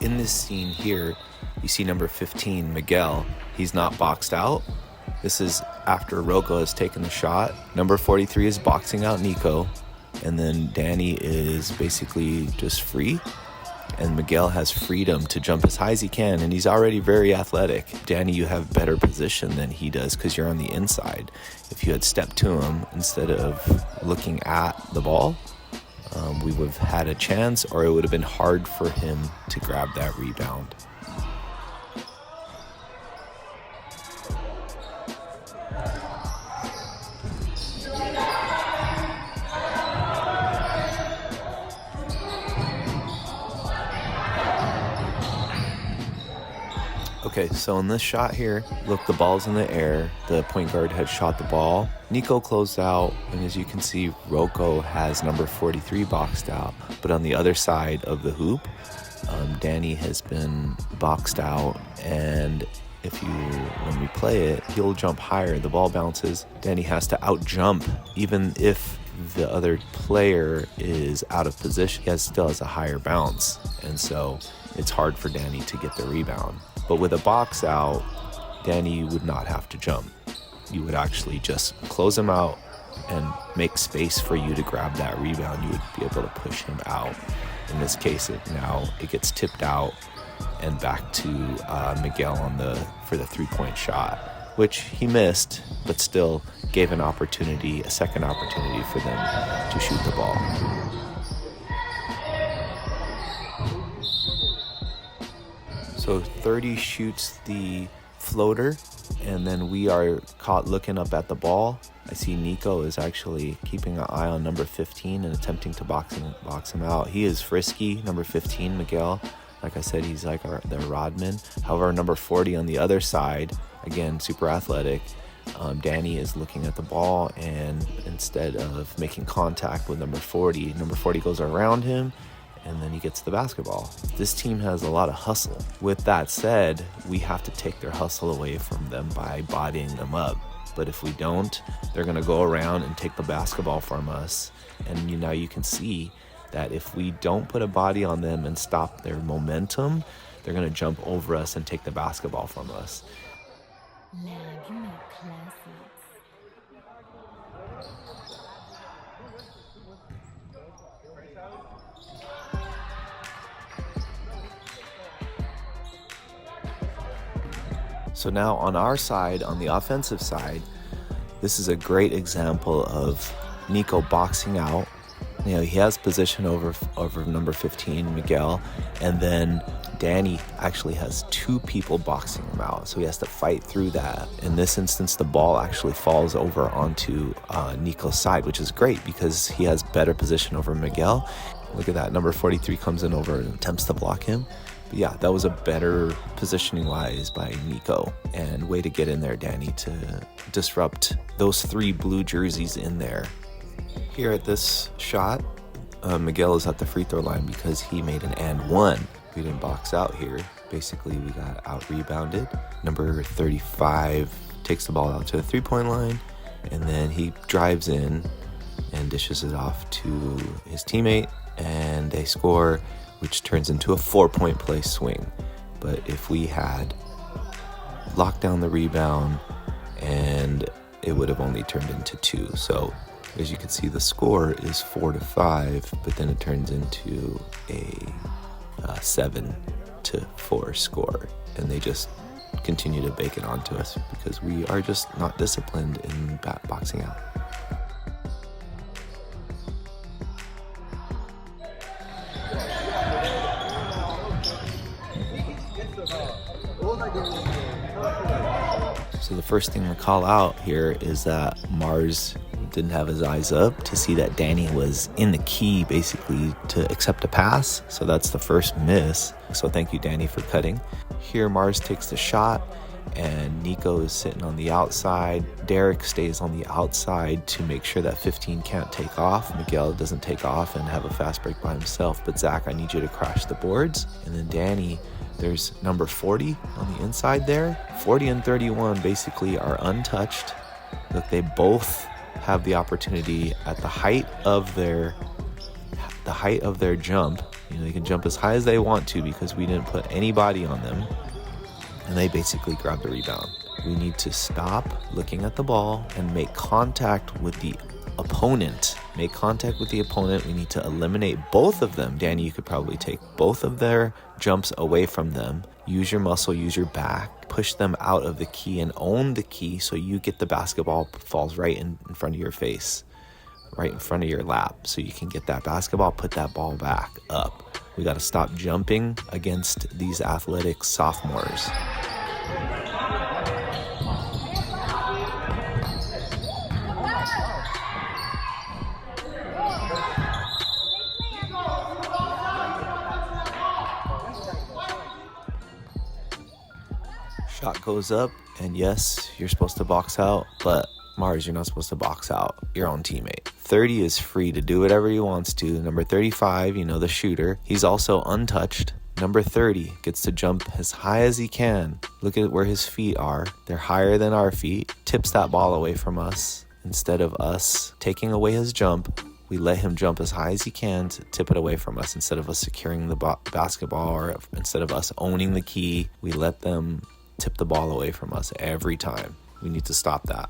in this scene here, you see number 15, Miguel. He's not boxed out. This is after Rocco has taken the shot. Number 43 is boxing out Nico. And then Danny is basically just free. And Miguel has freedom to jump as high as he can. And he's already very athletic. Danny, you have better position than he does because you're on the inside. If you had stepped to him instead of looking at the ball, we would have had a chance, or it would have been hard for him to grab that rebound. Okay, so in this shot here, look, the ball's in the air. The point guard had shot the ball. Nico closed out, and as you can see, Rocco has number 43 boxed out. But on the other side of the hoop, Danny has been boxed out, and when we play it, he'll jump higher. The ball bounces. Danny has to out-jump, even if the other player is out of position. He still has a higher bounce, and so it's hard for Danny to get the rebound. But with a box out, Danny would not have to jump. You would actually just close him out and make space for you to grab that rebound. You would be able to push him out. In this case, it gets tipped out and back to Miguel for the three-point shot, which he missed, but still gave a second opportunity for them to shoot the ball. So 30 shoots the floater, and then we are caught looking up at the ball. I see Nico is actually keeping an eye on number 15 and attempting to box him out. He is frisky, number 15, Miguel. Like I said, he's like their rodman. However, number 40 on the other side, again, super athletic. Danny is looking at the ball, and instead of making contact with number 40 goes around him, and then he gets the basketball. This team has a lot of hustle. With that said, we have to take their hustle away from them by bodying them up. But if we don't, they're gonna go around and take the basketball from us. And now you can see that if we don't put a body on them and stop their momentum, they're gonna jump over us and take the basketball from us. So now on our side, on the offensive side, this is a great example of Nico boxing out. You know, he has position over number 15, Miguel, and then Danny actually has two people boxing him out, so he has to fight through that. In this instance, the ball actually falls over onto Nico's side, which is great because he has better position over Miguel. Look at that, number 43 comes in over and attempts to block him. But yeah, that was a better positioning-wise by Nico, and way to get in there, Danny, to disrupt those three blue jerseys in there. Here at this shot, Miguel is at the free throw line because he made an and one. We didn't box out here. Basically, we got out-rebounded. Number 35 takes the ball out to the three-point line, and then he drives in and dishes it off to his teammate, and they score, which turns into a 4-point play swing. But if we had locked down the rebound, and it would have only turned into 2. So as you can see, the score is 4-5, but then it turns into a 7-4 score, and they just continue to bake it onto us because we are just not disciplined in boxing out. So the first thing to call out here is that Mars didn't have his eyes up to see that Danny was in the key basically to accept a pass. So that's the first miss. So thank you, Danny, for cutting. Here Mars takes the shot and Nico is sitting on the outside. Derek stays on the outside to make sure that 15 can't take off. Miguel doesn't take off and have a fast break by himself. But Zach, I need you to crash the boards. And then Danny, there's number 40 on the inside there. 40 and 31 basically are untouched. Look, they both have the opportunity at the height of their jump. They can jump as high as they want to because we didn't put any body on them. And they basically grab the rebound. We need to stop looking at the ball and make contact with the opponent. Make contact with the opponent. We need to eliminate both of them. Danny, you could probably take both of their jumps away from them. Use your muscle, use your back. Push them out of the key and own the key so you get the basketball falls right in front of your face, right in front of your lap. So you can get that basketball, put that ball back up. We got to stop jumping against these athletic sophomores. Shot goes up, and yes, you're supposed to box out, but Mars, you're not supposed to box out your own teammate. 30 is free to do whatever he wants to. Number 35, the shooter, he's also untouched. Number 30 gets to jump as high as he can. Look at where his feet are. They're higher than our feet. Tips that ball away from us. Instead of us taking away his jump, we let him jump as high as he can to tip it away from us. Instead of us securing the basketball, or instead of us owning the key, we let them tip the ball away from us every time. We need to stop that.